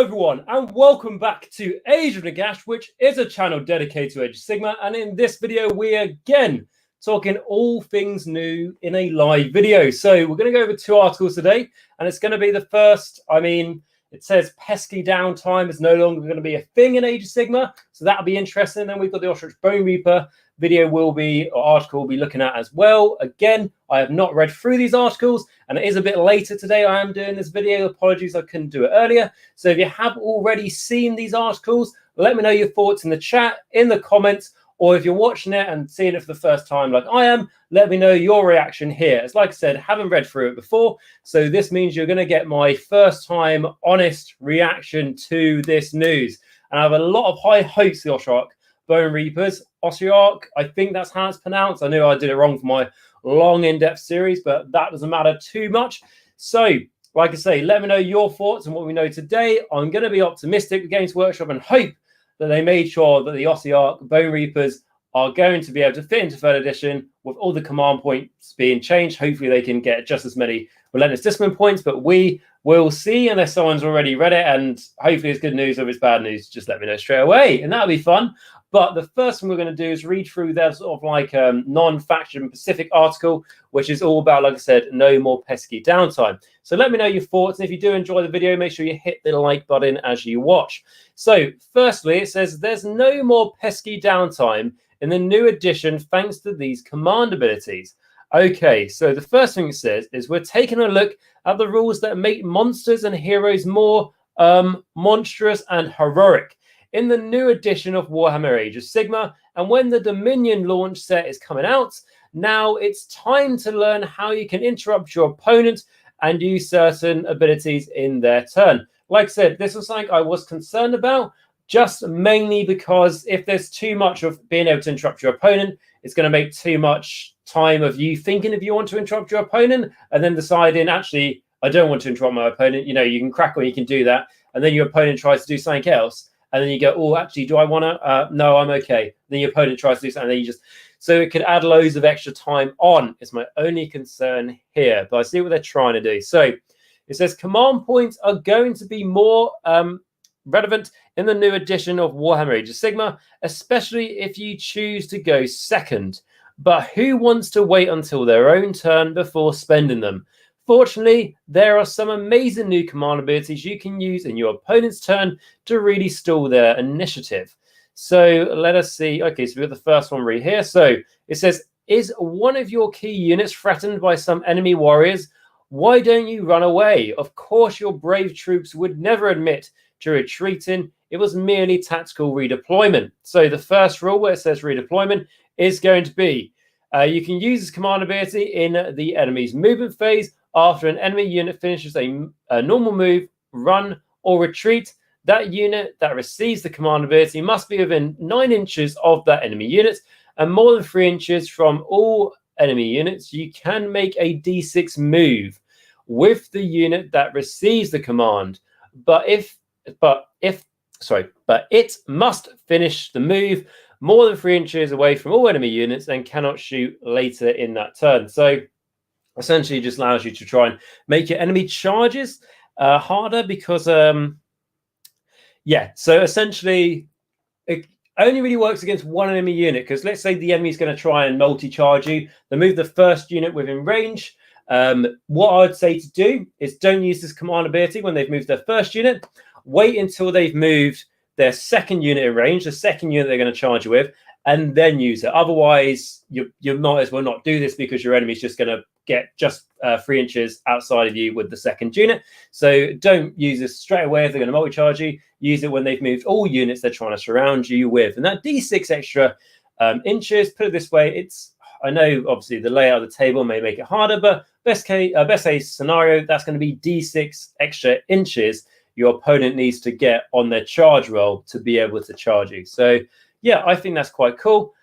everyone, and welcome back to Age of Nagash, which is a channel dedicated to Age of Sigmar. And in this video, we are again talking all things new in a live video. So we're going to go over 2 articles today, and it's going to be the first. It says pesky downtime is no longer going to be a thing in Age of Sigmar, so that'll be interesting. Then we've got the Ossiarch Bonereapers video article we'll be looking at as well. Again, I have not read through these articles, and it is a bit later today. I am doing this video. Apologies, I couldn't do it earlier. So if you have already seen these articles, let me know your thoughts in the chat, in the comments, or if you're watching it and seeing it for the first time like I am, let me know your reaction here. As like I said, haven't read through it before, so this means you're going to get my first time honest reaction to this news. And I have a lot of high hopes for the Ossiarch Bonereapers. Ossiarch, I think that's how it's pronounced. I knew I did it wrong for my long in-depth series, but that doesn't matter too much. So, like I say, let me know your thoughts on what we know today. I'm going to be optimistic with Games Workshop and hope that they made sure that the Ossiarch Bonereapers are going to be able to fit into 3rd edition with all the command points being changed. Hopefully they can get just as many Relentless Discipline points, but we will see unless someone's already read it, and hopefully it's good news or it's bad news. Just let me know straight away, and that'll be fun. But the first thing we're going to do is read through their sort of like non-faction Pacific article, which is all about, like I said, no more pesky downtime. So let me know your thoughts. And if you do enjoy the video, make sure you hit the like button as you watch. So firstly, it says there's no more pesky downtime in the new edition thanks to these command abilities. Okay, so the first thing it says is we're taking a look at the rules that make monsters and heroes more monstrous and heroic in the new edition of Warhammer Age of Sigmar. And when the Dominion launch set is coming out, now it's time to learn how you can interrupt your opponent and use certain abilities in their turn. Like I said, this was something I was concerned about, just mainly because if there's too much of being able to interrupt your opponent, it's going to make too much time of you thinking if you want to interrupt your opponent and then deciding, actually, I don't want to interrupt my opponent. You know, you can crack on, you can do that. And then your opponent tries to do something else. And then you go, oh, actually, do I want to? No, I'm okay. Then your opponent tries to do something. And then you just, so it could add loads of extra time on. It's my only concern here. But I see what they're trying to do. So it says command points are going to be more relevant in the new edition of Warhammer Age of Sigmar, especially if you choose to go second. But who wants to wait until their own turn before spending them? Fortunately, there are some amazing new command abilities you can use in your opponent's turn to really stall their initiative. So let us see. Okay, so we've got the first one right here. So it says, is one of your key units threatened by some enemy warriors? Why don't you run away? Of course, your brave troops would never admit to retreating. It was merely tactical redeployment. So the first rule where it says redeployment is going to be, you can use this command ability in the enemy's movement phase. After an enemy unit finishes a normal move, run, or retreat, that unit that receives the command ability must be within 9 inches of that enemy unit and more than 3 inches from all enemy units. You can make a D6 move with the unit that receives the command, but it must finish the move more than 3 inches away from all enemy units and cannot shoot later in that turn. So essentially just allows you to try and make your enemy charges harder because so essentially it only really works against one enemy unit, because let's say the enemy is going to try and multi-charge you. They move the first unit within range. What I would say to do is don't use this command ability when they've moved their first unit. Wait until they've moved their second unit in range, the second unit they're going to charge you with, and then use it. Otherwise, you might as well not do this, because your enemy's just going to get just 3 inches outside of you with the second unit. So don't use this straight away if they're going to multi-charge you. Use it when they've moved all units they're trying to surround you with. And that D6 extra inches, put it this way, I know obviously the layout of the table may make it harder, but best case scenario, that's going to be D6 extra inches your opponent needs to get on their charge roll to be able to charge you. So yeah, I think that's quite cool.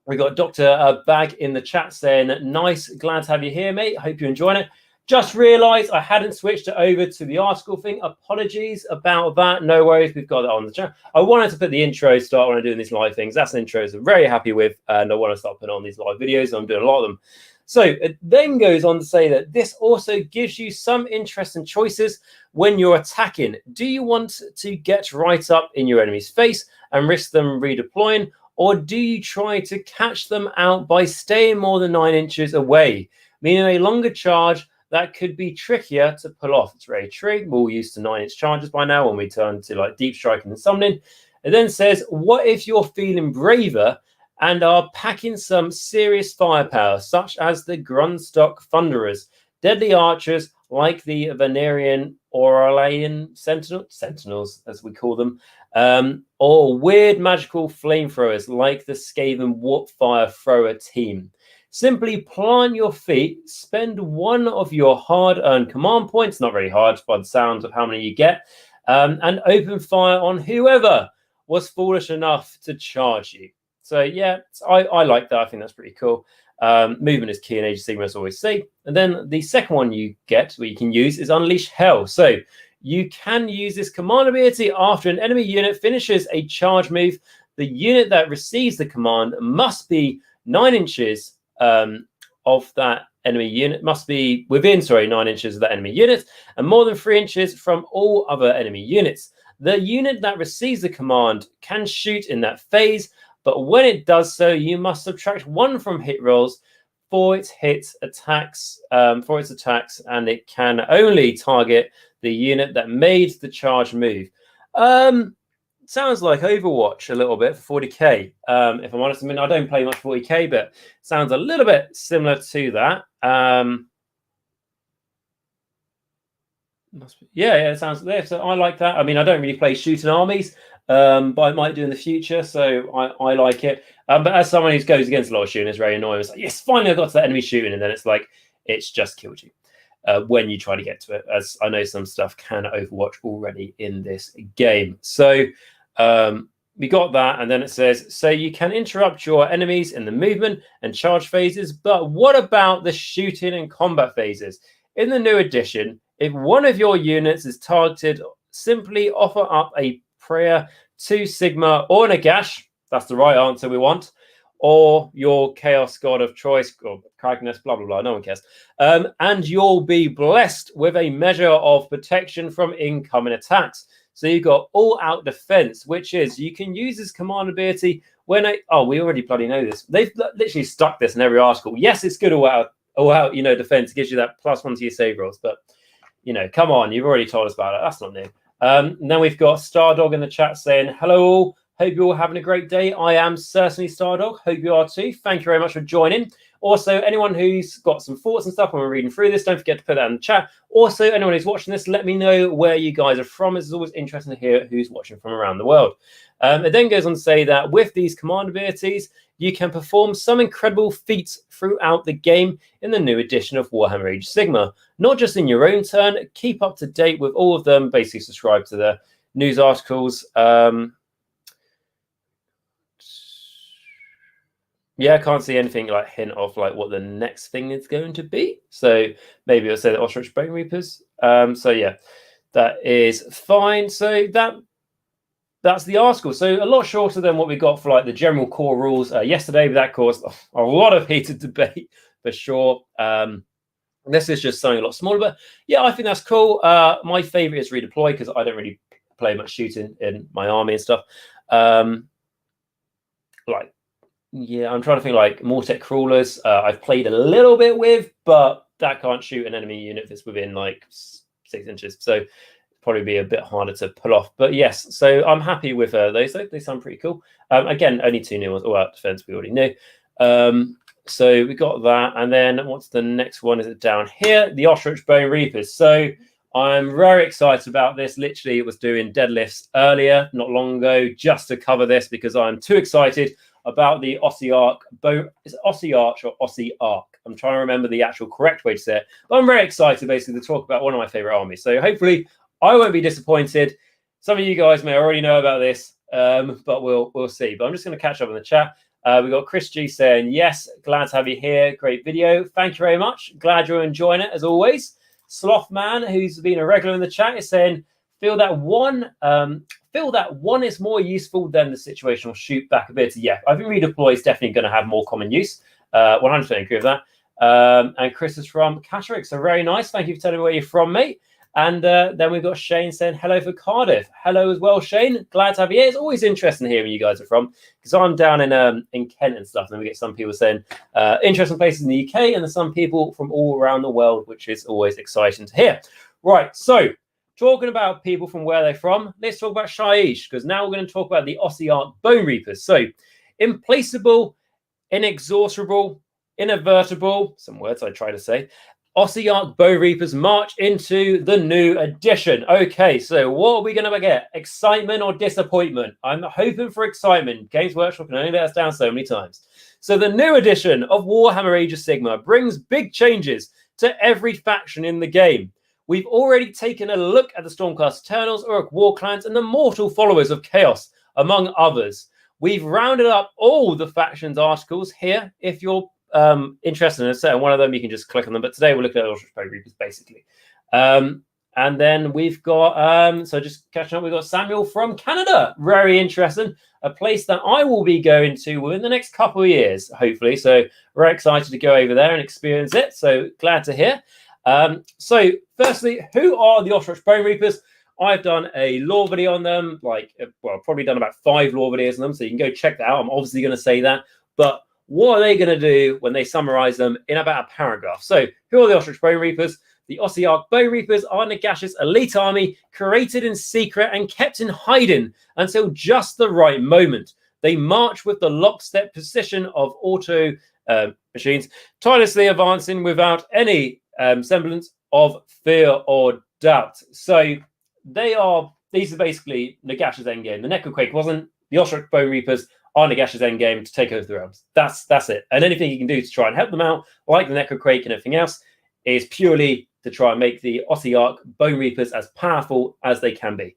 We got Dr. Bag in the chat saying, nice, glad to have you here, mate. Hope you're enjoying it. Just realized I hadn't switched it over to the article thing. Apologies about that. No worries, we've got that on the chat. I wanted to put the intro start when I'm doing these live things. That's an intro I'm very happy with, and I want to start putting on these live videos. I'm doing a lot of them. So it then goes on to say that this also gives you some interesting choices when you're attacking. Do you want to get right up in your enemy's face and risk them redeploying, or do you try to catch them out by staying more than 9 inches away, meaning a longer charge that could be trickier to pull off? It's very true. We're all used to 9-inch charges by now when we turn to like deep striking and summoning. It then says, what if you're feeling braver and are packing some serious firepower, such as the Grundstock Thunderers, deadly archers like the Venerian Aurelian Sentinels, as we call them, or weird magical flamethrowers like the Skaven Warpfire Thrower team? Simply plant your feet, spend one of your hard-earned command points, not very hard by the sounds of how many you get, and open fire on whoever was foolish enough to charge you. So yeah, I like that. I think that's pretty cool. Movement is key in Age of Sigmar, as I always say. And then the second one you get, what you can use, is Unleash Hell. So you can use this command ability after an enemy unit finishes a charge move. The unit that receives the command must be 9 inches of that enemy unit, must be within 9 inches of that enemy unit, and more than 3 inches from all other enemy units. The unit that receives the command can shoot in that phase, but when it does so, you must subtract 1 from hit rolls for its attacks, and it can only target the unit that made the charge move. Sounds like Overwatch a little bit for 40k. If I'm honest, I mean, I don't play much 40k, but sounds a little bit similar to that. Yeah, it sounds there. So I like that. I mean, I don't really play shooting armies, but I might do in the future. So I like it. But as someone who goes against a lot of shooting, it's very annoying. It's like, yes, finally I got to that enemy shooting, and then it's like it's just killed you when you try to get to it. As I know some stuff can Overwatch already in this game. So we got that, and then it says, so you can interrupt your enemies in the movement and charge phases, but what about the shooting and combat phases? In the new edition, if one of your units is targeted, simply offer up a prayer to Sigmar or Nagash, that's the right answer we want, or your chaos god of choice, or Kragness, blah, blah, blah, no one cares, and you'll be blessed with a measure of protection from incoming attacks. So you've got all-out defense, which is you can use this command ability when we already bloody know this. They've literally stuck this in every article. Yes, it's good all-out, defense. It gives you that +1 to your save rolls, but come on, you've already told us about it. That's not new. And then we've got Stardog in the chat saying, hello all. Hope you're all having a great day. I am certainly Stardog. Hope you are too. Thank you very much for joining. Also, anyone who's got some thoughts and stuff when we're reading through this, don't forget to put that in the chat. Also, anyone who's watching this, let me know where you guys are from. It's always interesting to hear who's watching from around the world. It then goes on to say that with these command abilities, you can perform some incredible feats throughout the game in the new edition of Warhammer Age of Sigmar. Not just in your own turn, keep up to date with all of them. Basically, subscribe to the news articles. Yeah, I can't see anything like hint of like what the next thing is going to be. So maybe I'll say the Ossiarch Bonereapers. So yeah, that is fine. So that's the article. So a lot shorter than what we got for like the general core rules yesterday, but that caused a lot of heated debate for sure. This is just something a lot smaller, but yeah, I think that's cool. My favorite is Redeploy because I don't really play much shooting in my army and stuff. Yeah, I'm trying to think like Mortec Crawlers. I've played a little bit with, but that can't shoot an enemy unit that's within like 6 inches. So it'd probably be a bit harder to pull off. But yes, so I'm happy with those. They sound pretty cool. Again, only 2 new ones. All out defense we already knew. So we got that. And then what's the next one? Is it down here? The Ostrich Bonereapers. So I'm very excited about this. Literally, it was doing deadlifts earlier, not long ago, just to cover this because I'm too excited about the Ossiarch. Is it Ossiarch or Ossiarch? I'm trying to remember the actual correct way to say it. But I'm very excited, basically, to talk about one of my favorite armies. So hopefully, I won't be disappointed. Some of you guys may already know about this, but we'll see. But I'm just going to catch up in the chat. We got Chris G saying, yes, glad to have you here. Great video. Thank you very much. Glad you're enjoying it, as always. Slothman, who's been a regular in the chat, is saying, feel that one is more useful than the situational shoot back ability. Yeah, I think Redeploy is definitely going to have more common use. 100% agree with that. And Chris is from Catterick, so very nice. Thank you for telling me where you're from, mate. And then we've got Shane saying hello for Cardiff. Hello as well, Shane. Glad to have you here. It's always interesting to hear where you guys are from, because I'm down in Kent and stuff, and we get some people saying interesting places in the UK, and there's some people from all around the world, which is always exciting to hear. Right, so talking about people from where they're from, let's talk about Shaiish, because now we're going to talk about the Ossiarch Bonereapers. So, implaceable, inexhaustible, inadvertible, some words I try to say, Ossiarch Bonereapers march into the new edition. Okay, so what are we going to get? Excitement or disappointment? I'm hoping for excitement. Games Workshop can only let us down so many times. So the new edition of Warhammer Age of Sigmar brings big changes to every faction in the game. We've already taken a look at the Stormcast Eternals, Uruk War Clans, and the Mortal Followers of Chaos, among others. We've rounded up all the factions articles here. If you're interested in a certain one of them, you can just click on them. But today we're looking at Ostrich Bonereapers, basically. And then we've got, so just catching up, we've got Samuel from Canada. Very interesting. A place that I will be going to within the next couple of years, hopefully. So very excited to go over there and experience it. So glad to hear. So firstly, who are the Ostrich Bonereapers? I've done a lore video on them, probably done about 5 lore videos on them, so you can go check that out. I'm obviously going to say that, but what are they going to do when they summarize them in about a paragraph? So, who are the Ostrich Bonereapers? The Ossiarch Bonereapers are Nagash's elite army, created in secret and kept in hiding until just the right moment. They march with the lockstep precision of auto machines, tirelessly advancing without any semblance of fear or doubt. So, these are basically Nagash's endgame. The Necroquake wasn't. The Ostrich Bonereapers are Nagash's endgame to take over the realms. That's it. And anything you can do to try and help them out, like the Necroquake and everything else, is purely to try and make the Ossiarch Bonereapers as powerful as they can be,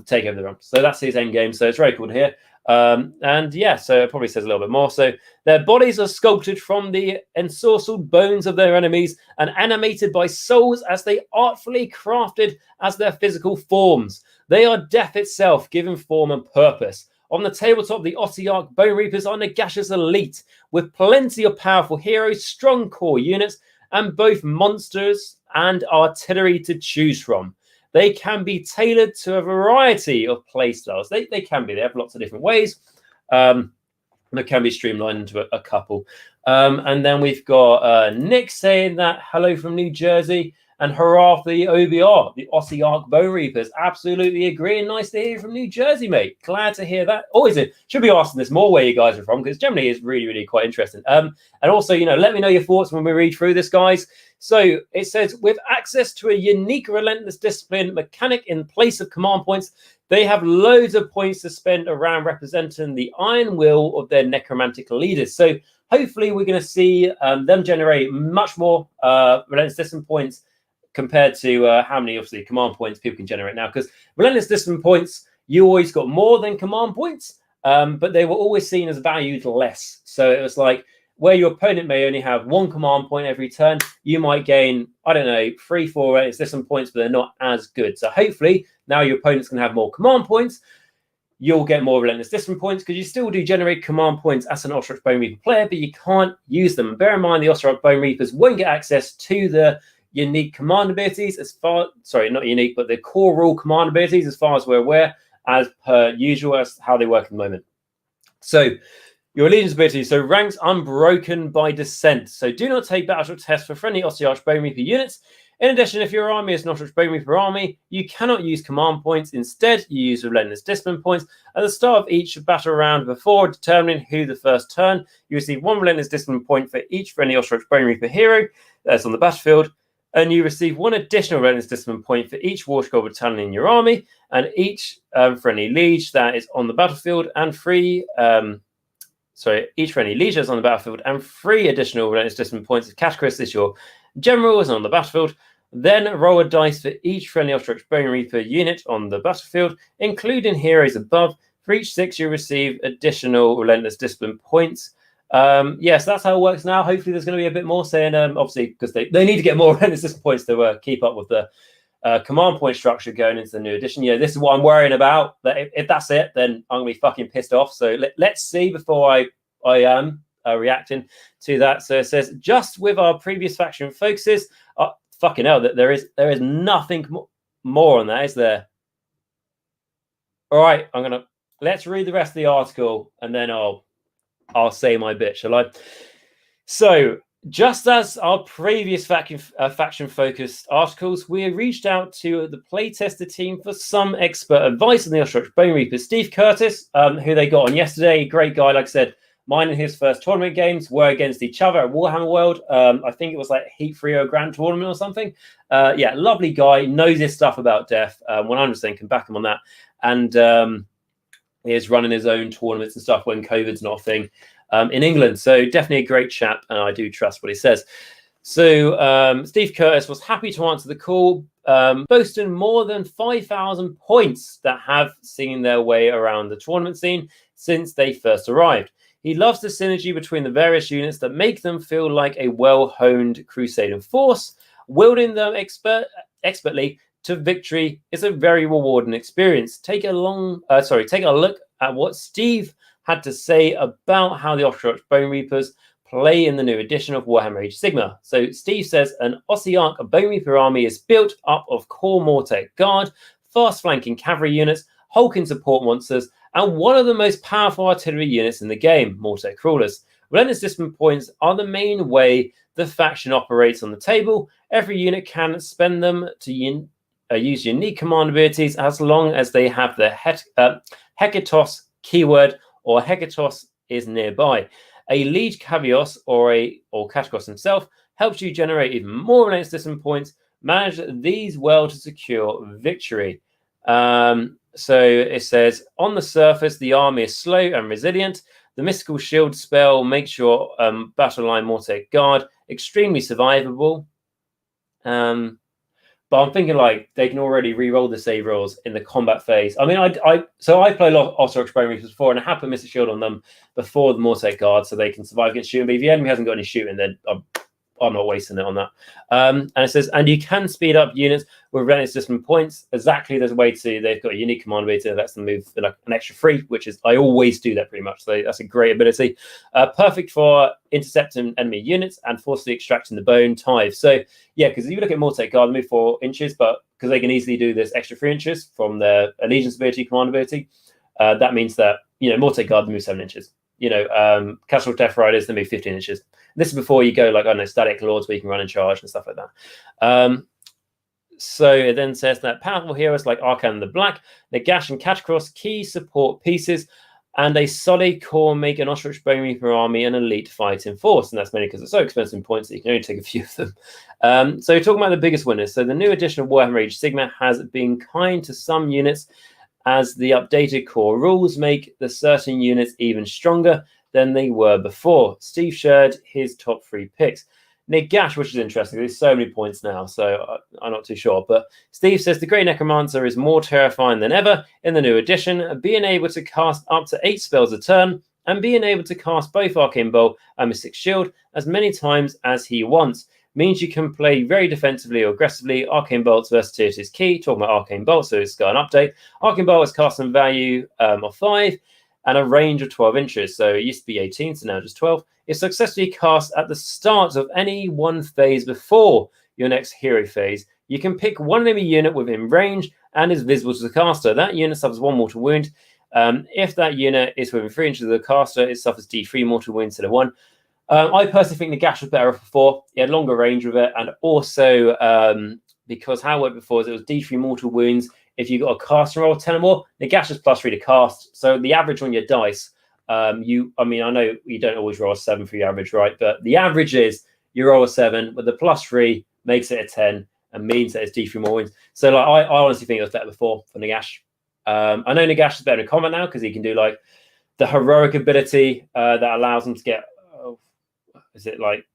take over the realms. So that's his endgame. So it's very cool to hear. And yeah, so it probably says a little bit more. So their bodies are sculpted from the ensorcelled bones of their enemies and animated by souls as they artfully crafted as their physical forms. They are death itself, given form and purpose. On the tabletop, the Ossiarch Bonereapers are Nagash's elite, with plenty of powerful heroes, strong core units, and both monsters and artillery to choose from. They can be tailored to a variety of playstyles. They can be. They have lots of different ways. They can be streamlined into a couple. And then we've got Nick saying that hello from New Jersey and hurrah for the OBR, the Ossiarch Bonereapers. Absolutely agree. And nice to hear you from New Jersey, mate. Glad to hear that. Always should be asking this more where you guys are from, because generally is really, really quite interesting. And also, let me know your thoughts when we read through this, guys. So it says, with access to a unique Relentless Discipline mechanic in place of command points, they have loads of points to spend around representing the iron will of their necromantic leaders. So hopefully we're going to see them generate much more Relentless Discipline points compared to how many, obviously, command points people can generate now. Because Relentless Discipline points, you always got more than command points, but they were always seen as valued less. So it was like, where your opponent may only have 1 command point every turn, you might gain, 3-4 Relentless Discipline points, but they're not as good. So hopefully, now your opponent's going to have more command points. You'll get more Relentless Discipline points, because you still do generate command points as an Ostrich Bonereaper player, but you can't use them. And bear in mind, the Ostrich Bonereapers won't get access to the unique command abilities not unique, but the core rule command abilities, as far as we're aware, as per usual, as how they work at the moment. So your allegiance ability, so ranks unbroken by descent. So do not take battle tests for friendly Ossiarch Bonereaper units. In addition, if your army is an Ostrich Bonereaper army, you cannot use command points. Instead, you use Relentless Discipline points at the start of each battle round before determining who the first turn. You receive 1 Relentless Discipline point for each friendly Ostrich Bonereaper hero that's on the battlefield, and you receive 1 additional Relentless Discipline point for each War Scroll battalion in your army, and each friendly liege that is on the battlefield, and each friendly liege is on the battlefield, and 3 additional Relentless Discipline points if Catachrist is your general is on the battlefield. Then roll a dice for each friendly Ostrich Bonereaper unit on the battlefield, including heroes above. For each 6, you receive additional Relentless Discipline points. Yes, that's how it works now. Hopefully there's going to be a bit more saying, obviously, because they need to get more Relentless Discipline points to keep up with the command point structure going into the new edition. This is what I'm worrying about. That if that's it, then I'm going to be fucking pissed off. So let's see before I am reacting to that. So it says, just with our previous faction focuses fucking hell, that there is nothing more on that, is there? All right, let's read the rest of the article, and then I'll say my bit, shall I? So, just as our previous faction-focused articles, we have reached out to the playtester team for some expert advice on the Ossiarch Bonereapers. Steve Curtis, who they got on yesterday, great guy, like I said, mine and his first tournament games were against each other at Warhammer World. I think it was like Heat 3 Grand Tournament or something. Yeah, lovely guy, knows his stuff about death, 100% can back him on that. And he is running his own tournaments and stuff when COVID's not a thing. In England, so definitely a great chap, and I do trust what he says. So Steve Curtis was happy to answer the call, boasting more than 5,000 points that have seen their way around the tournament scene since they first arrived. He loves the synergy between the various units that make them feel like a well-honed crusading force. Wielding them expertly to victory is a very rewarding experience. Take a look at what Steve had to say about how the Ossiarch Bonereapers play in the new edition of Warhammer Age of Sigmar. So Steve says an Ossiarch Bonereaper army is built up of core Mortek Guard, fast flanking cavalry units, hulking support monsters, and one of the most powerful artillery units in the game, Mortek Crawlers. Relentless Discipline points are the main way the faction operates on the table. Every unit can spend them to use unique command abilities as long as they have the Hecatos keyword or Hecatos is nearby. A Liege Cavios or Katakos himself helps you generate even more Relentless Discipline points. Manage these well to secure victory. So it says, on the surface, the army is slow and resilient. The Mystical Shield spell makes your battle line Mortek Guard extremely survivable. But I'm thinking like they can already re-roll the save rolls in the combat phase. I mean, I play a lot of Ossiarch Bonereapers before, and I have put Mystic Shield on them before the Mortek Guard so they can survive against shooting. But if the enemy hasn't got any shooting, then I'm not wasting it on that. And it says, and you can speed up units with Relentless Discipline points. Exactly, there's a way to. They've got a unique command ability that lets them move like an extra 3, which is I always do that pretty much. So that's a great ability. Perfect for intercepting enemy units and forcibly extracting the bone tithe. So yeah, because if you look at Mortek Guard, they move 4 inches, but because they can easily do this extra 3 inches from their allegiance ability, command ability, that means that Mortek Guard move 7 inches. Castle Death Riders, they move 15 inches. This is before you go like, I don't know, Static Lords where you can run and charge and stuff like that. So it then says that powerful heroes like Arcan the Black, Nagash and Catchcross, key support pieces, and a solid core make an Ostrich Bonereaper army an elite fighting force. And that's mainly because it's so expensive in points that you can only take a few of them. So talking about the biggest winners. So the new edition of Warhammer Age of Sigmar has been kind to some units, as the updated core rules make the certain units even stronger than they were before. Steve shared his top 3 picks. Nagash, which is interesting, there's so many points now, so I'm not too sure. But Steve says the Great Necromancer is more terrifying than ever in the new edition, being able to cast up to 8 spells a turn and being able to cast both Arcane Bolt and Mystic Shield as many times as he wants. Means you can play very defensively or aggressively. Arcane Bolt's versatility is key. Talking about Arcane Bolt, so it's got an update. Arcane Bolt has casting value of 5 and a range of 12 inches. So it used to be 18, so now just 12. It's successfully cast at the start of any one phase before your next hero phase. You can pick one enemy unit within range and is visible to the caster. That unit suffers 1 mortal wound. If that unit is within 3 inches of the caster, it suffers D3 mortal wound instead of 1. I personally think Nagash was better for 4. He had longer range with it, and also because how it worked before is it was D3 mortal wounds. If you got a casting roll 10 or more, Nagash is +3 to cast. So the average on your dice, I know you don't always roll a 7 for your average, right? But the average is you roll a 7, but the +3 makes it a 10 and means that it's D3 more wounds. So like I honestly think it was better before for Nagash. I know Nagash is better in combat now because he can do like the heroic ability that allows him to get. Is it like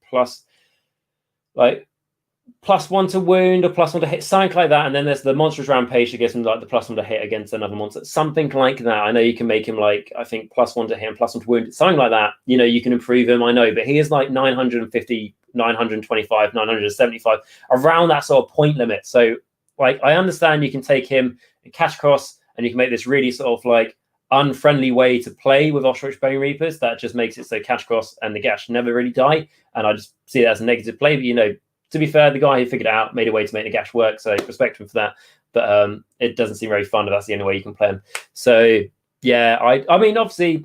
+1 to wound or +1 to hit, something like that? And then there's the monstrous rampage that gives him like the +1 to hit against another monster, something like that. I know you can make him like, I think +1 to hit and +1 to wound, something like that. You can improve him, I know, but he is like 950, 925, 975, around that sort of point limit. So like I understand you can take him and catch cross and you can make this really sort of like unfriendly way to play with Ostrich Bonereapers that just makes it so Catch Cross and Nagash never really die, and I just see it as a negative play. But to be fair, the guy who figured it out made a way to make Nagash work, so respect him for that. But it doesn't seem very fun if that's the only way you can play him. So yeah, I mean, obviously,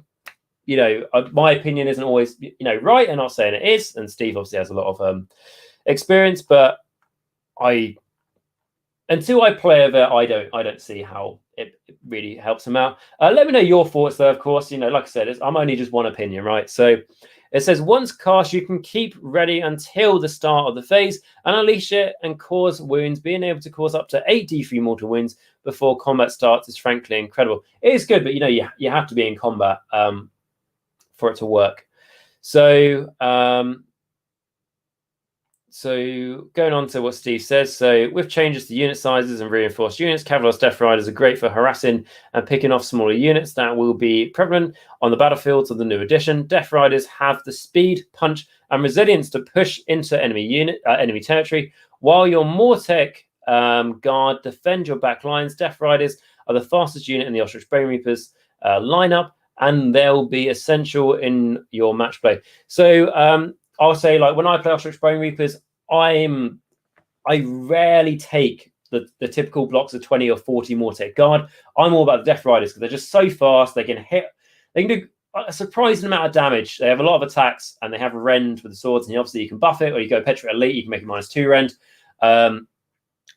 you know, my opinion isn't always, you know, right, and not saying it is. And Steve obviously has a lot of experience, but until I play with it, I don't see how it really helps him out. Let me know your thoughts, though. Of course, you know, like I said, I'm only just one opinion, right? So it says once cast, you can keep ready until the start of the phase and unleash it and cause wounds. Being able to cause up to 8 D3 mortal wounds before combat starts is frankly incredible. It is good, but you know, you have to be in combat for it to work. So so going on to what Steve says, so with changes to unit sizes and reinforced units, Cavalor's Death Riders are great for harassing and picking off smaller units that will be prevalent on the battlefields of the new edition. Death Riders have the speed, punch, and resilience to push into enemy territory, while your Mortec guard defend your back lines. Death Riders are the fastest unit in the Ostrich Bonereapers lineup, and they'll be essential in your match play. So I'll say, like, when I play Ostrich Bonereapers, I rarely take the typical blocks of 20 or 40 Mortec guard. I'm all about the Death Riders because they're just so fast. They can do a surprising amount of damage. They have a lot of attacks, and they have rend with the swords, and obviously you can buff it, or you go Petra Elite, you can make it -2 rend.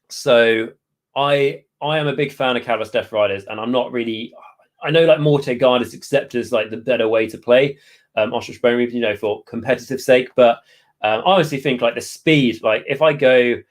So I am a big fan of Cavalor's Death Riders, and I'm not really, I know like Mortec guard is accepted as like the better way to play Ostrich Bonereapers, you know, for competitive sake, but I honestly think like the speed, like if I go,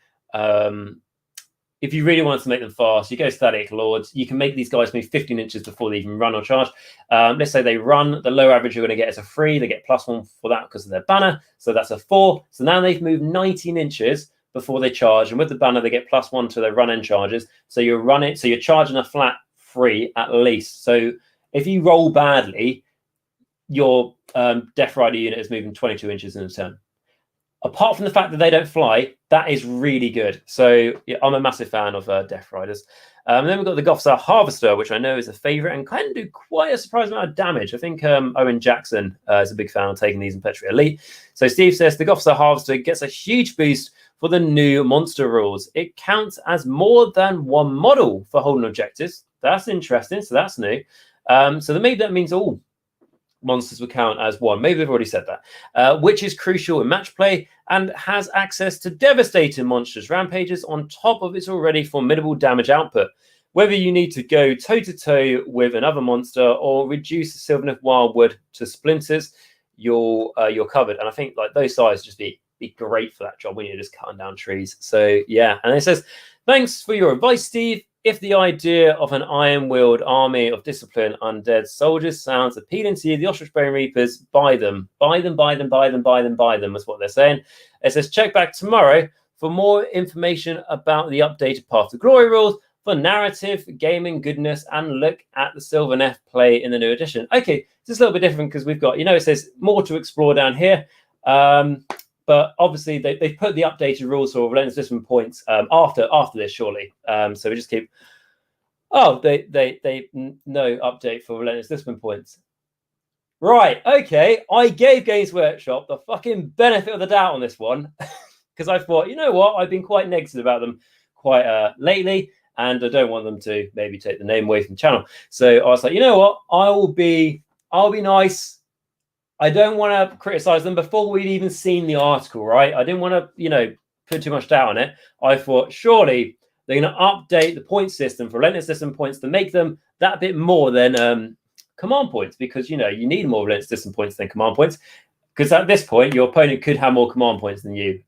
if you really want to make them fast, you go Static Lords. You can make these guys move 15 inches before they even run or charge. Let's say they run, the low average you're going to get is a 3. They get +1 for that because of their banner, so that's a 4. So now they've moved 19 inches before they charge, and with the banner they get +1 to their run end charges. So you're running, so you're charging a flat 3 at least. So if you roll badly, your Death Rider unit is moving 22 inches in a turn. Apart from the fact that they don't fly, that is really good. So yeah, I'm a massive fan of Death Riders. Then we've got the Goffstar Harvester, which I know is a favorite and can do quite a surprising amount of damage. I think Owen Jackson is a big fan of taking these in Petra Elite. So Steve says the Goffstar Harvester gets a huge boost for the new monster rules. It counts as more than one model for holding objectives. That's interesting. So that's new. So maybe that means all monsters will count as one. Maybe they've already said that, which is crucial in match play and has access to devastating monstrous rampages on top of its already formidable damage output. Whether you need to go toe-to-toe with another monster or reduce the Sylvaneth Wildwood to splinters, you're covered. And I think like those sizes just be great for that job when you're just cutting down trees. So yeah, and it says, thanks for your advice, Steve. If the idea of an iron-willed army of disciplined undead soldiers sounds appealing to you, the Ostrich Bonereapers, buy them. Buy them, buy them, buy them, buy them, buy them, is what they're saying. It says, check back tomorrow for more information about the updated Path to Glory rules for narrative, gaming, goodness, and look at the Sylvaneth play in the new edition. Okay, this is a little bit different because we've got, you know, it says more to explore down here. But obviously they've put the updated rules for Relentless Discipline points after this, surely. So we just keep. Oh, they no update for Relentless Discipline points. Right. Okay. I gave Games Workshop the fucking benefit of the doubt on this one because I thought, you know what, I've been quite negative about them quite lately, and I don't want them to maybe take the name away from the channel. So I was like, you know what, I'll be nice. I don't want to criticize them before we'd even seen the article, right? I didn't want to, you know, put too much doubt on it. I thought, surely they're going to update the point system for Relentless Discipline points to make them that bit more than command points, because, you know, you need more Relentless Discipline points than command points, because at this point, your opponent could have more command points than you.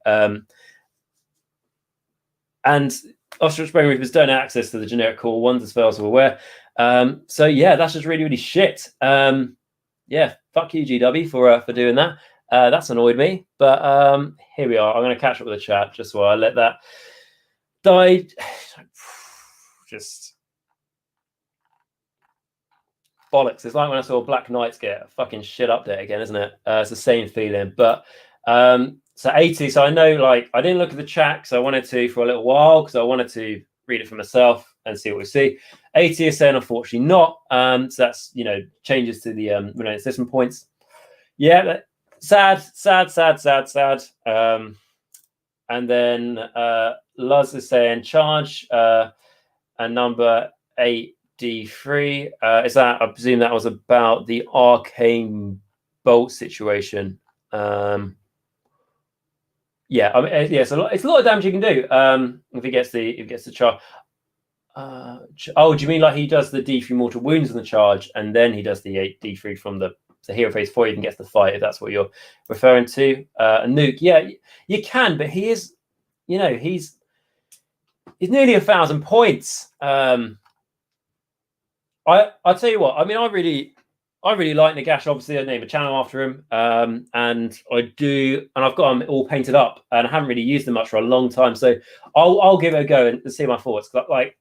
And Ostrich Bonereapers don't have access to the generic core ones, as far as we're aware. So, yeah, that's just really, really shit. Yeah, fuck you, GW, for doing that. That's annoyed me. But here we are. I'm going to catch up with the chat just while I let that die. Just bollocks. It's like when I saw Black Knights get a fucking shit update again, isn't it? It's the same feeling. But so 80. So I know, like, I didn't look at the chat because I wanted to for a little while because I wanted to read it for myself and see what we see. 80 is saying unfortunately not. So that's, you know, changes to the Relentless Discipline points. Yeah, sad. And then Luz is saying charge and number 8D3. Is that, I presume that was about the arcane bolt situation. Yeah, I mean, yeah, so it's a lot of damage you can do if he gets the charge. Oh, do you mean like he does the D3 mortal wounds on the charge, and then he does the 8D3 from the hero phase 4 even gets the fight, if that's what you're referring to? Nuke, yeah, you can, but he is, you know, he's nearly 1,000 points. I'll tell you what, I mean, I really like Nagash. Obviously, I named a channel after him, and I've got them all painted up, and I haven't really used them much for a long time. So I'll give it a go and see my thoughts. Like,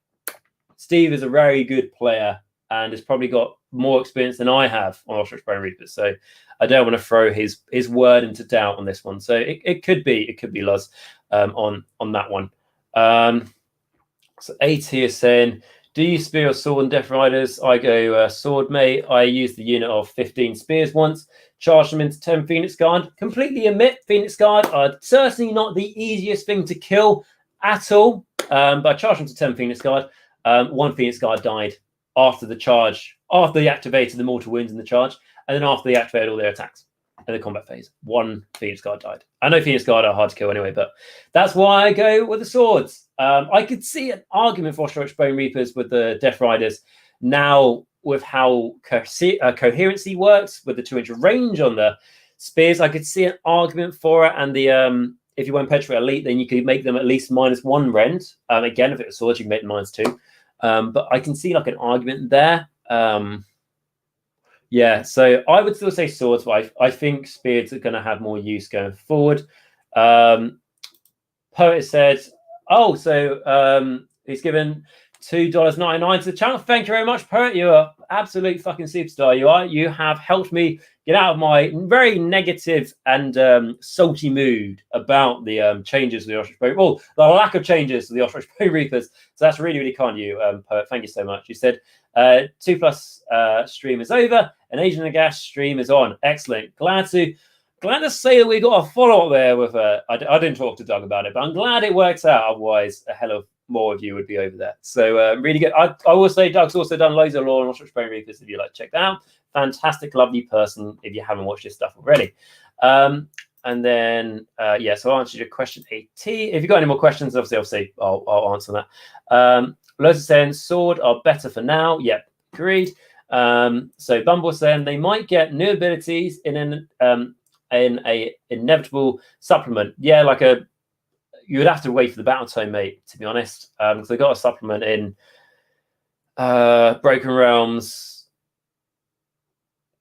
Steve is a very good player and has probably got more experience than I have on Ostrich Bonereapers. So I don't want to throw his word into doubt on this one. So it could be Luz on that one. So AT is saying, do you spear or sword and Death Riders? I go sword, mate. I used the unit of 15 spears once, charged them into 10 Phoenix Guard. Completely omit Phoenix Guard. Certainly not the easiest thing to kill at all. But I charged them to 10 Phoenix Guard. One Phoenix Guard died after the charge, after they activated the mortal wounds in the charge, and then after they activated all their attacks in the combat phase. One Phoenix Guard died. I know Phoenix Guard are hard to kill anyway, but that's why I go with the swords. I could see an argument for Ostrich Bonereapers with the Death Riders now with how coherency works with the 2-inch range on the spears. I could see an argument for it, and the if you went Petra Elite, then you could make them at least -1 rend. Again, if it was swords, you can make them -2. But I can see like an argument there. Yeah, so I would still say swords, but I think spears are going to have more use going forward. Poet said, oh, so he's given $2.99 to the channel. Thank you very much, Poet. You are absolute fucking superstar. You are. You have helped me get out of my very negative and salty mood about the changes to the Ostrich Bonereapers. Well, the lack of changes to the Ostrich Bonereapers. So that's really, really kind of you, Poet. Thank you so much. You said 2+ stream is over, and Asian Nagash stream is on. Excellent. Glad to say that we got a follow-up there with I didn't talk to Doug about it, but I'm glad it works out. Otherwise, a hell of more of you would be over there. So really good. I will say Doug's also done loads of lore on Ostrich Bonereapers if you like to check that out. Fantastic, lovely person if you haven't watched his stuff already. And then, yeah, so I'll answer your question, AT. If you've got any more questions, obviously I'll answer that. Loads of saying sword are better for now. Yep, agreed. So Bumble saying they might get new abilities in a inevitable supplement. Yeah, like you would have to wait for the battle tome, mate, to be honest. Because they got a supplement in Broken Realms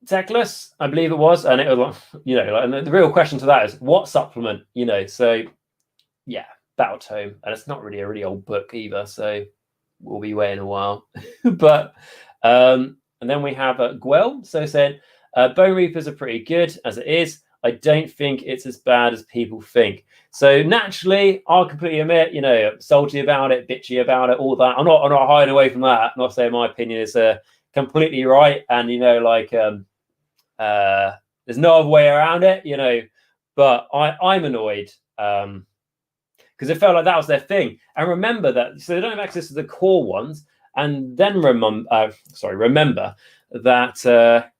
Techless, I believe it was, and it was, you know, and the real question to that is what supplement, you know. So yeah, battle tome, and it's not really a really old book either, so we'll be waiting a while. But and then we have Jacq.l. So said Bonereapers are pretty good as it is. I don't think it's as bad as people think. So naturally, I'll completely admit, you know, salty about it, bitchy about it, all that. I'm not hiding away from that. I'm not saying my opinion is completely right, and you know, like there's no other way around it, you know. But I'm annoyed because it felt like that was their thing. And remember that, so they don't have access to the core ones. And then remember that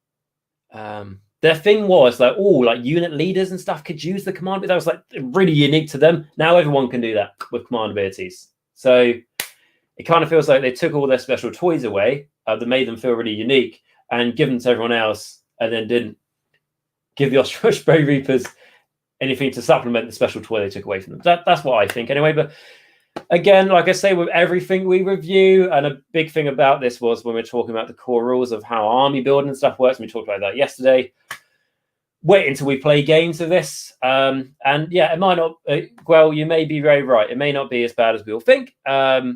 their thing was like, oh, like unit leaders and stuff could use the command, but that was like really unique to them. Now everyone can do that with command abilities. So it kind of feels like they took all their special toys away that made them feel really unique and give them to everyone else, and then didn't give the Ostrich Bonereapers anything to supplement the special toy they took away from them. That's what I think anyway. But again, like I say, with everything we review, and a big thing about this was when we're talking about the core rules of how army building and stuff works, and we talked about that yesterday. Wait until we play games of this. And yeah, it might not, well, you may be very right. It may not be as bad as we all think. I'll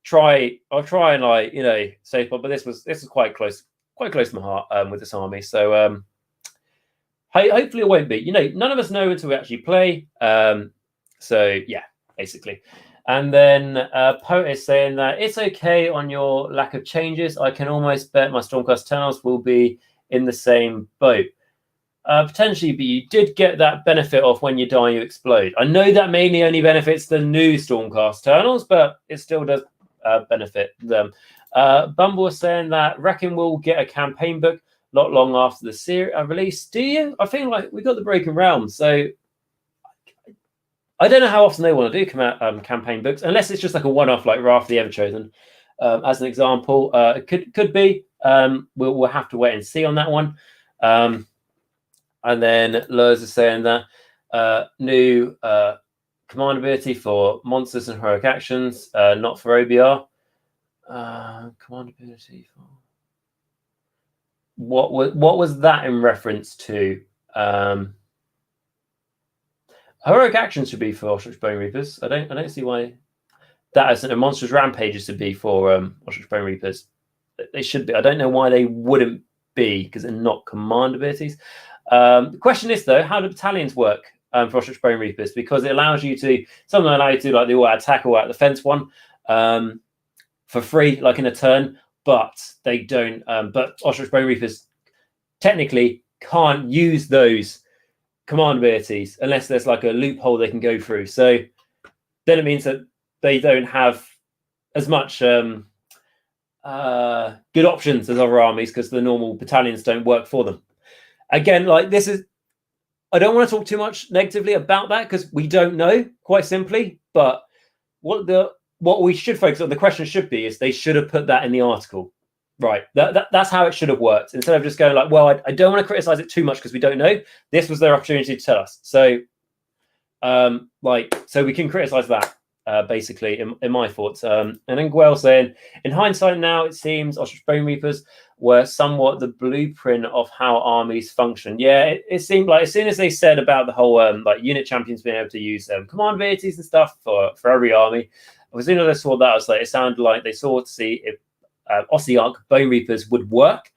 try and, like, you know, say, but this was quite close to my heart with this army. So hopefully it won't be. You know, none of us know until we actually play. So yeah, basically. And then Poet is saying that it's okay on your lack of changes. I can almost bet my Stormcast Tunnels will be in the same boat. Potentially, but you did get that benefit of when you die, you explode. I know that mainly only benefits the new Stormcast Eternals, but it still does benefit them. Bumble was saying that reckon we'll get a campaign book not long after the series release. Do you? I think like we got the Broken Realms, so I don't know how often they want to do campaign books, unless it's just like a one-off, like Wrath of the Everchosen, as an example. It could be. We'll have to wait and see on that one. And then Lurs is saying that new commandability for monsters and heroic actions, not for OBR. Commandability for what was that in reference to? Heroic actions should be for Ostrich Bonereapers. I don't see why that isn't a monstrous rampages to be for Ostrich Bonereapers. They should be. I don't know why they wouldn't be, because they're not command abilities. The question is though, how do battalions work for Ostrich Bonereapers? Because it allows you to, some of them allow you to like the all out attack or out defense one for free, like in a turn, but they don't. But Ostrich Bonereapers technically can't use those command abilities unless there's like a loophole they can go through. So then it means that they don't have as much good options as other armies because the normal battalions don't work for them. Again, like this is, I don't want to talk too much negatively about that because we don't know, quite simply. But what we should focus on, the question should be, is they should have put that in the article. Right, that's how it should have worked. Instead of just going like, well, I don't want to criticize it too much because we don't know. This was their opportunity to tell us. So, so we can criticize that, basically, in my thoughts. And then Gwell saying, in hindsight now, it seems Ostrich Bonereapers were somewhat the blueprint of how armies function. Yeah, it seemed like as soon as they said about the whole like unit champions being able to use command abilities and stuff for every army, as soon as I saw that, I was like, it sounded like they saw to see if Ossiarch Bonereapers would work,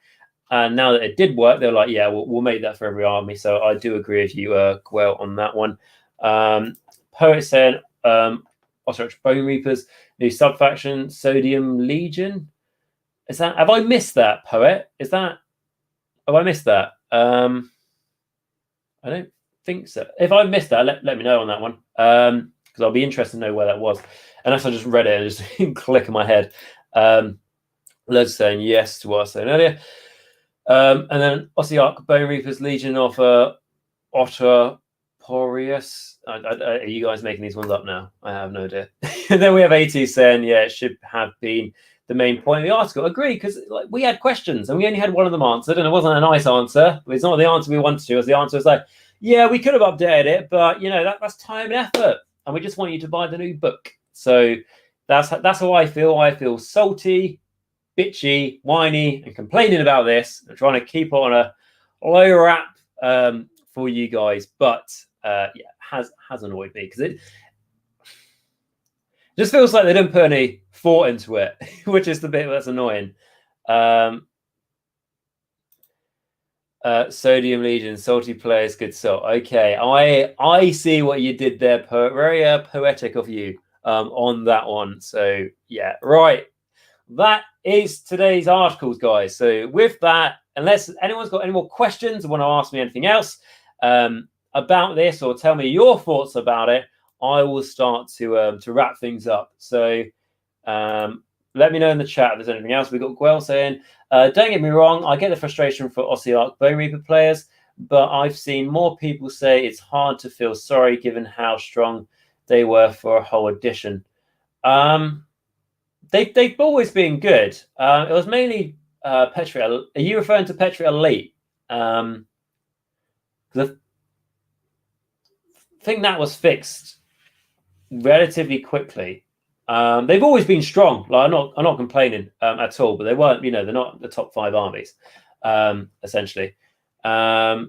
and now that it did work, they're like, yeah, we'll make that for every army. So I do agree with you, Gwell, on that one. Poet said Ostrich Bonereapers, new subfaction, Sodium Legion. Is that, have I missed that, Poet? Is that, have I missed that? I don't think so. If I missed that, let me know on that one, because I'll be interested to know where that was, unless I just read it and just click in my head. Let's saying yes to what I was saying earlier. And then Ossiarch Bonereapers, Legion of Otter Poreus. Are you guys making these ones up now? I have no idea. And then we have AT saying, yeah, it should have been the main point of the article. Agree, because like, we had questions and we only had one of them answered, and it wasn't a nice answer. It's not the answer we wanted to. It was the answer was like, yeah, we could have updated it, but you know that's time and effort, and we just want you to buy the new book. So that's how I feel. I feel salty, bitchy, whiny, and complaining about this. I'm trying to keep it on a low wrap for you guys, but yeah, has annoyed me because it just feels like they didn't put any thought into it, which is the bit that's annoying. Sodium Legion, salty players, good salt. Okay, I see what you did there, very poetic of you on that one. So yeah, right. That is today's articles, guys. So with that, unless anyone's got any more questions or want to ask me anything else about this or tell me your thoughts about it, I will start to wrap things up. So let me know in the chat if there's anything else. We've got Gwell saying, don't get me wrong, I get the frustration for Ossiarch Bonereaper players, but I've seen more people say it's hard to feel sorry given how strong they were for a whole edition. They've always been good. It was mainly Petri. Are you referring to Petri Elite? I think that was fixed relatively quickly. They've always been strong. Like I'm not complaining at all, but they weren't. You know, they're not the top 5 armies. Essentially, Catacross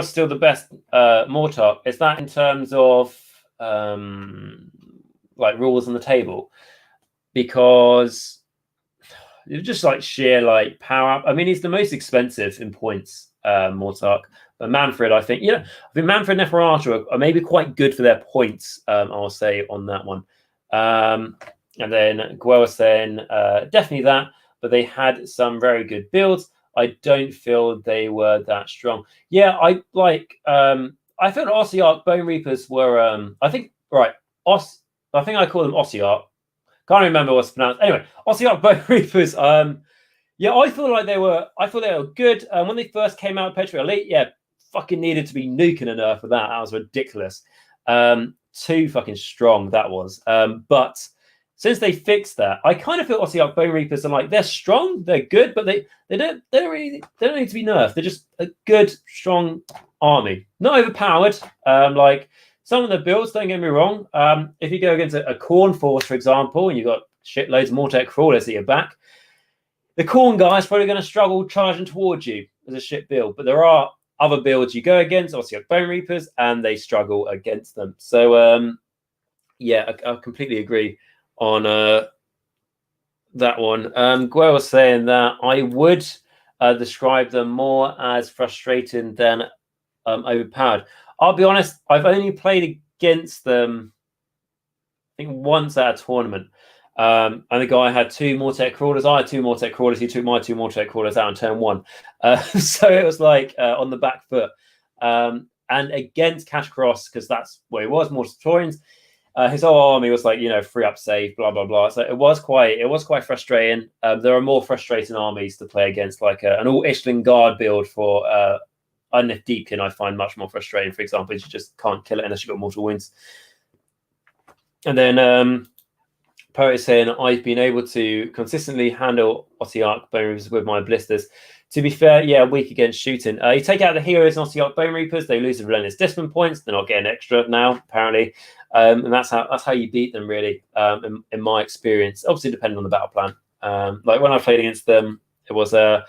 still the best Mortarch. Is that in terms of like rules on the table? Because it's just like sheer like power up. I mean, he's the most expensive in points, Mortarch. But Manfred, I think, I think Manfred and Neferata are maybe quite good for their points, I'll say, on that one. And then Guel was saying, definitely that, but they had some very good builds. I don't feel they were that strong. Yeah, I felt Ossiarch Bonereapers were I think I call them Ossiarch. Can't remember what's pronounced. Anyway, Ossiarch Bonereapers. Yeah, I thought they were good. When they first came out, Petro Elite, yeah, fucking needed to be nuking an earth for that. That was ridiculous. Too fucking strong that was. But since they fixed that, I kind of feel Ossiarch Bonereapers are like, they're strong, they're good, but they don't need to be nerfed. They're just a good, strong army, not overpowered. Like some of the builds, don't get me wrong. If you go against a Khorne force, for example, and you've got shitloads of Mortek crawlers at your back, the Khorne guy's probably going to struggle charging towards you as a shit build. But there are other builds you go against, Ossiarch Bonereapers, and they struggle against them. So yeah, I completely agree on that one. Guel was saying that I would describe them more as frustrating than overpowered. I'll be honest, I've only played against them, I think, once at a tournament. And the guy had 2 Mortek crawlers. I had 2 Mortek crawlers. He took my 2 Mortek crawlers out on turn 1. So it was like on the back foot. And against Cash Cross, because that's where he was, Mortatorians, his whole army was like, free up save, blah blah blah. So it was quite frustrating. There are more frustrating armies to play against, like an all Ishling Guard build for Unif Deepkin. I find much more frustrating. For example, you just can't kill it unless you've got mortal wounds. And then Poet is saying, I've been able to consistently handle Ossiarch Bonereapers with my blisters. To be fair, yeah, weak against shooting. You take out the heroes and Ossiarch Bonereapers, they lose the Relentless Discipline points. They're not getting extra now, apparently. And that's how you beat them, really, in my experience. Obviously, depending on the battle plan. Like when I played against them, it was a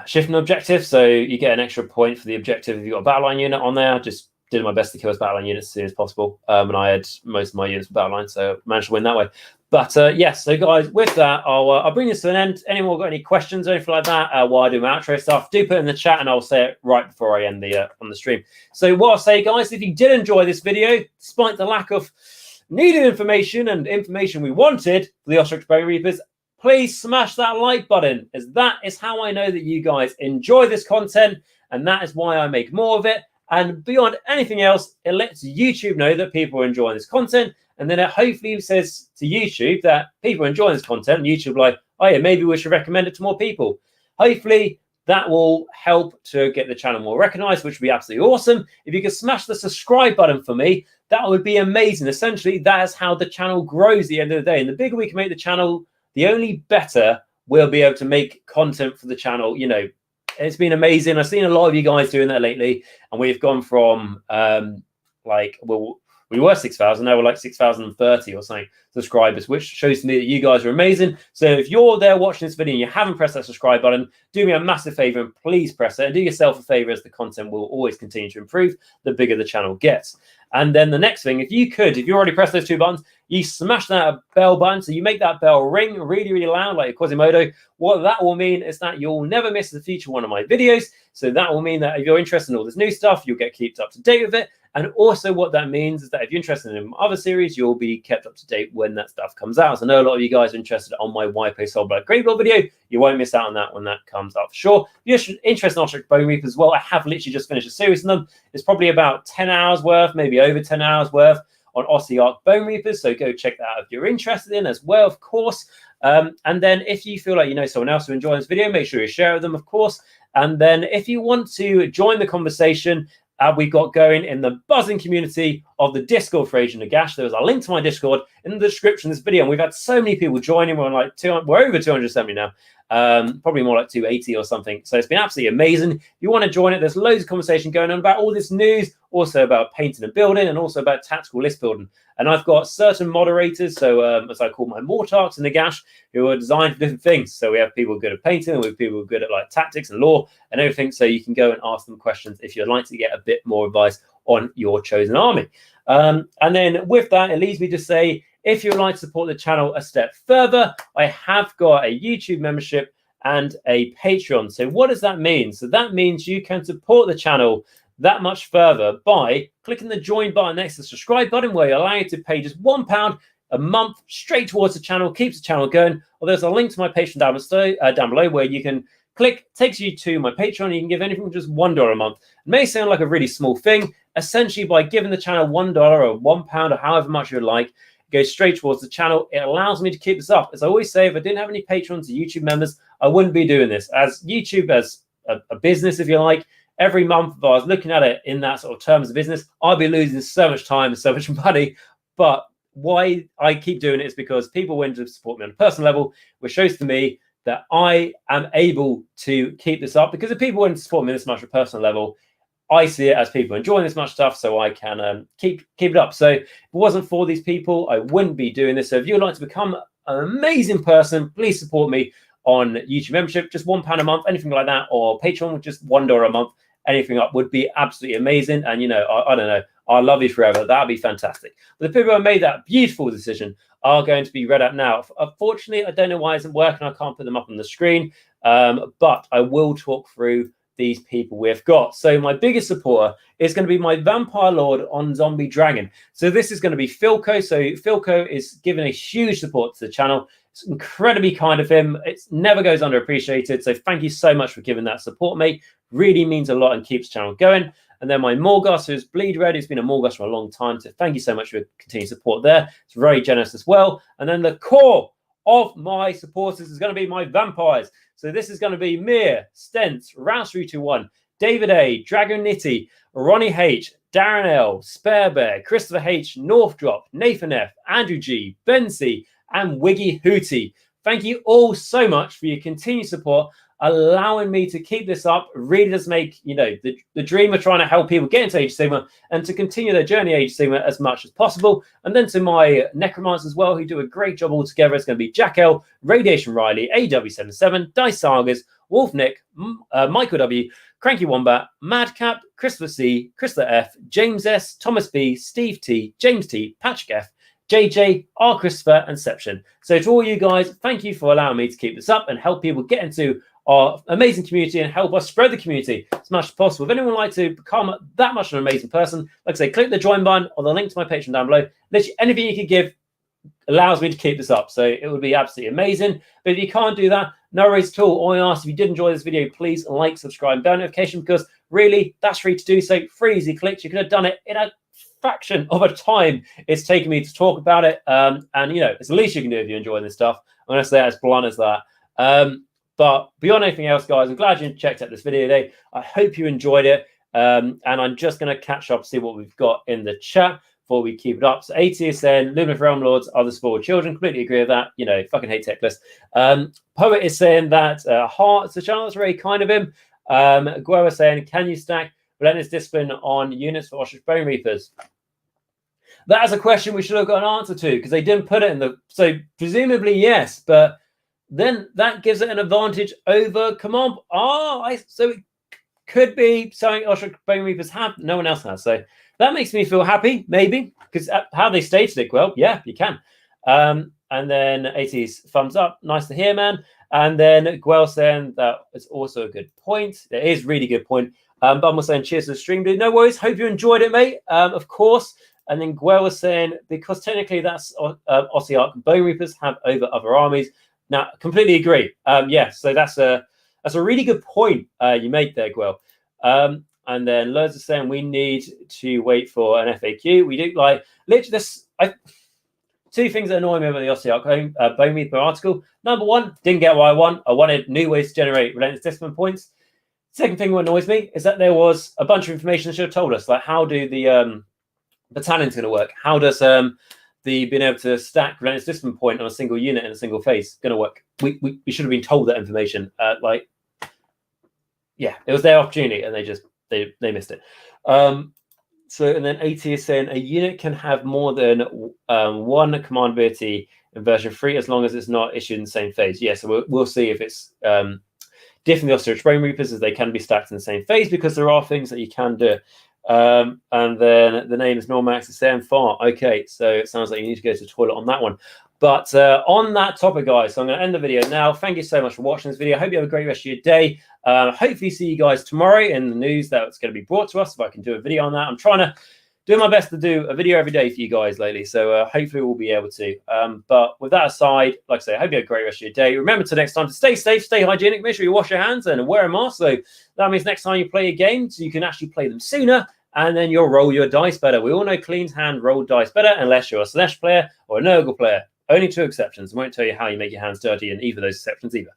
shifting objective. So you get an extra point for the objective if you've got a battle line unit on there. Just did my best to kill his battle line units as soon as possible. And I had most of my units for battle line, so managed to win that way. But yes, so guys, with that, I'll bring this to an end. Anyone got any questions or anything like that while I do my outro stuff, do put it in the chat and I'll say it right before I end on the stream. So what I'll say, guys, if you did enjoy this video, despite the lack of needed information and information we wanted for the Ostrich Bonereapers, please smash that like button, as that is how I know that you guys enjoy this content, and that is why I make more of it. And beyond anything else, it lets YouTube know that people are enjoying this content. And then it hopefully says to YouTube that people are enjoying this content. And YouTube like, oh yeah, maybe we should recommend it to more people. Hopefully that will help to get the channel more recognized, which would be absolutely awesome. If you could smash the subscribe button for me, that would be amazing. Essentially, that is how the channel grows at the end of the day. And the bigger we can make the channel, the only better we'll be able to make content for the channel. It's been amazing. I've seen a lot of you guys doing that lately, and we've gone from we were 6,000, now we're like 6,030 or something subscribers, which shows to me that you guys are amazing. So if you're there watching this video and you haven't pressed that subscribe button, do me a massive favor and please press it, and do yourself a favor, as the content will always continue to improve the bigger the channel gets. And then the next thing, if you already pressed those 2 buttons, you smash that bell button, so you make that bell ring really, really loud, like Quasimodo. What that will mean is that you'll never miss the future one of my videos. So that will mean that if you're interested in all this new stuff, you'll get kept up to date with it. And also what that means is that if you're interested in other series, you'll be kept up to date when that stuff comes out. So I know a lot of you guys are interested on my Why Play Soul Blood Graveyard video. You won't miss out on that when that comes up for sure. If you're interested in Ostrich Bonereapers as well, I have literally just finished a series on them. It's probably about 10 hours worth, maybe over 10 hours worth on Ossiarch Bonereapers. So go check that out if you're interested in as well, of course. And then if you feel like you know someone else who enjoys this video, make sure you share with them, of course. And then if you want to join the conversation, we've got going in the buzzing community of the Discord for Age of Nagash. There's a link to my Discord in the description of this video. And we've had so many people joining. We're over 270 now. Probably more like 280 or something. So it's been absolutely amazing. If you want to join it, there's loads of conversation going on about all this news, also about painting and building, and also about tactical list building. And I've got certain moderators, so as I call my Mortarks in Nagash, who are designed for different things. So we have people good at painting, and we have people good at like tactics and lore and everything. So you can go and ask them questions if you'd like to get a bit more advice on your chosen army. And then with that, it leaves me to say, if you'd like to support the channel a step further, I have got a YouTube membership and a Patreon. So what does that mean? So that means you can support the channel that much further by clicking the join button next to the subscribe button, where you allow you to pay just £1 a month straight towards the channel, keeps the channel going. Or there's a link to my Patreon down below where you can Click takes you to my Patreon. You can give anything from just $1 a month. It may sound like a really small thing. Essentially, by giving the channel $1 or £1 or however much you like, it goes straight towards the channel. It allows me to keep this up. As I always say, if I didn't have any patrons or YouTube members, I wouldn't be doing this. As YouTube, as a business, if you like, every month, if I was looking at it in that sort of terms of business, I'd be losing so much time and so much money. But why I keep doing it is because people want to support me on a personal level, which shows to me that I am able to keep this up. Because if people want to support me this much on a personal level, I see it as people enjoying this much stuff, so I can keep it up. So if it wasn't for these people, I wouldn't be doing this. So if you'd like to become an amazing person, please support me on YouTube membership, just £1 a month, anything like that, or Patreon with just $1 a month. Anything up would be absolutely amazing. And, you know, I don't know, I'll love you forever. That'd be fantastic. But the people who made that beautiful decision are going to be read out now. Unfortunately, I don't know why it isn't working. I can't put them up on the screen, but I will talk through these people we've got. So my biggest supporter is going to be my Vampire Lord on Zombie Dragon. So this is going to be Filq. So Filq is giving a huge support to the channel. It's incredibly kind of him. It never goes underappreciated. So thank you so much for giving that support, mate. Really means a lot and keeps the channel going. And then my Morgast, who's Bleed Red, who's been a Morgast for a long time. So thank you so much for your continued support there. It's very generous as well. And then the core of my supporters is going to be my vampires. So this is going to be Mir, Stence, Rouse321, David A, Dragoonity, Ronni H, Darren L, SpareBear, Christopher H, Northdrop, Nathan F, Andrew G, Ben C, and Wiggy Whooty. Thank you all so much for your continued support, allowing me to keep this up. Really does make, you know, the dream of trying to help people get into Age of Sigmar and to continue their journey Age of Sigmar as much as possible. And then to my Necromancers as well, who do a great job all together. It's going to be Jacq.l, RadiationRiley, AW77, Dice Sagas, WolfNick, Michal W, Cranky Wombat, Madcap, Christopher C, Christopher F, James S, Thomas B, Steve T, James T, Patrick F, JJ, R. Christopher, and Sception. So to all you guys, thank you for allowing me to keep this up and help people get into our amazing community and help us spread the community as much as possible. If anyone would like to become that much an amazing person, like I say, click the join button or the link to my Patreon down below. Literally anything you can give allows me to keep this up. So it would be absolutely amazing. But if you can't do that, no worries at all. All I ask, if you did enjoy this video, please like, subscribe, and bell notification, because really that's free to do. So free easy clicks. You could have done it in a fraction of a time it's taken me to talk about it. And, you know, it's the least you can do if you're enjoying this stuff. I'm going to say it as blunt as that. But beyond anything else, guys, I'm glad you checked out this video today. I hope you enjoyed it. And I'm just going to catch up, see what we've got in the chat before we keep it up. So AT is saying, Luminous Realm Lords are the spoiled children. Completely agree with that. You know, fucking hate tech list. Poet is saying that Heart's a channel. That's very kind of him. Guerra saying, can you stack Relentless Discipline on units for Ostrich Bonereapers? That is a question we should have got an answer to, because they didn't put it in the... So presumably, yes, but then that gives it an advantage over Command. So it could be something Ostrich Bonereapers have, no one else has. So that makes me feel happy, maybe, because how they stated it, well, yeah, you can. And then AT's thumbs up, nice to hear, man. And then Gwell saying that it's also a good point. It is really good point. Bum was saying, cheers to the stream, dude. No worries. Hope you enjoyed it, mate. Of course. And then Gwell was saying, because technically that's Ossiarch Bonereapers have over other armies. Now, completely agree. Yeah, so that's a really good point you make there, Gwell. And then loads are saying we need to wait for an FAQ. We do, like, literally this. Two things that annoy me about the Ossiarch Bonereaper article. Number one, didn't get what I want. I wanted new ways to generate Relentless Discipline points. Second thing what annoys me is that there was a bunch of information that should have told us, like how do the battalion's going to work? How does the being able to stack Relentless Discipline point on a single unit in a single phase going to work? We should have been told that information. Yeah, it was their opportunity and they missed it. So, and then AT is saying a unit can have more than one commandability in version 3 as long as it's not issued in the same phase. Yeah, so we'll see if it's different the Ostrich Bonereapers, as they can be stacked in the same phase, because there are things that you can do. And then the name is Normax is saying far. Okay, so it sounds like you need to go to the toilet on that one. But on that topic, guys, so I'm going to end the video now. Thank you so much for watching this video. I hope you have a great rest of your day. Hopefully see you guys tomorrow in the news that's going to be brought to us, if I can do a video on that. I'm trying to doing my best to do a video every day for you guys lately, so hopefully we'll be able to. But with that aside, like I say, I hope you have a great rest of your day. Remember to next time to stay safe, stay hygienic, make sure you wash your hands and wear a mask. So that means next time you play a game, so you can actually play them sooner, and then you'll roll your dice better. We all know clean hand roll dice better, unless you're a Slash player or a Nurgle player. Only 2 exceptions. I won't tell you how you make your hands dirty in either of those exceptions either.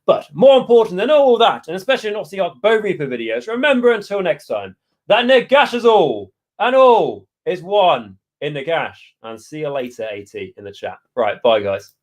But more important than all that, and especially in Ossiarch Bonereaper videos, remember until next time, that Nagash is all, and all is one in Nagash. And see you later, AT, in the chat. Right, bye, guys.